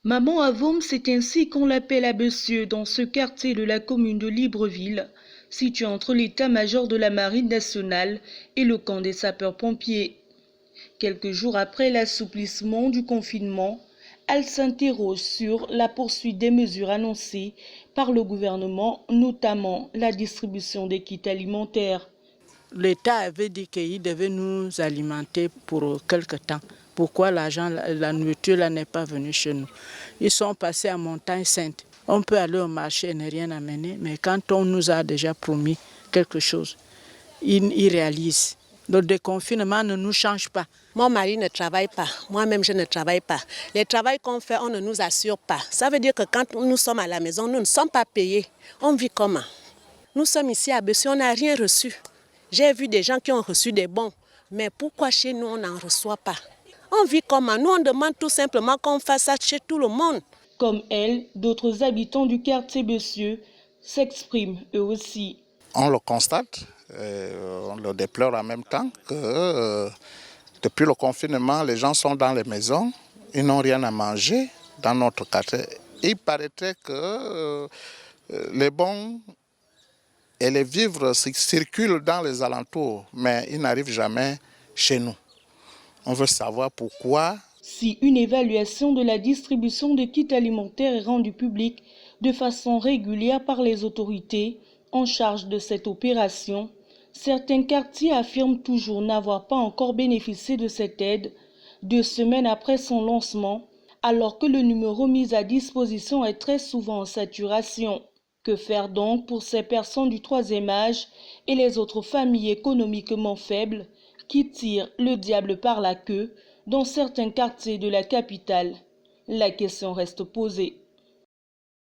Maman Avom, c'est ainsi qu'on l'appelle à Bessieux, dans ce quartier de la commune de Libreville, situé entre l'état-major de la Marine nationale et le camp des sapeurs-pompiers. Quelques jours après l'assouplissement du confinement, elle s'interroge sur la poursuite des mesures annoncées par le gouvernement, notamment la distribution des kits alimentaires. L'État avait dit qu'il devait nous alimenter pour quelque temps. Pourquoi l'argent, la nourriture là n'est pas venue chez nous? Ils sont passés à Montagne Sainte. On peut aller au marché et ne rien amener, mais quand on nous a déjà promis quelque chose, ils réalisent. Le déconfinement ne nous change pas. Mon mari ne travaille pas, moi-même je ne travaille pas. Les travaux qu'on fait, on ne nous assure pas. Ça veut dire que quand nous sommes à la maison, nous ne sommes pas payés. On vit comment? Nous sommes ici à Bessieux, on n'a rien reçu. J'ai vu des gens qui ont reçu des bons, mais pourquoi chez nous on n'en reçoit pas? On vit comment? Nous on demande tout simplement qu'on fasse ça chez tout le monde. Comme elle, d'autres habitants du quartier Bessieux s'expriment eux aussi. On le constate, on le déplore en même temps que depuis le confinement, les gens sont dans les maisons, ils n'ont rien à manger dans notre quartier. Il paraîtrait que les bons et les vivres circulent dans les alentours, mais ils n'arrivent jamais chez nous. On veut savoir pourquoi. Si une évaluation de la distribution des kits alimentaires est rendue publique de façon régulière par les autorités en charge de cette opération, certains quartiers affirment toujours n'avoir pas encore bénéficié de cette aide 2 semaines après son lancement, alors que le numéro mis à disposition est très souvent en saturation. Que faire donc pour ces personnes du troisième âge et les autres familles économiquement faibles qui tirent le diable par la queue dans certains quartiers de la capitale? La question reste posée.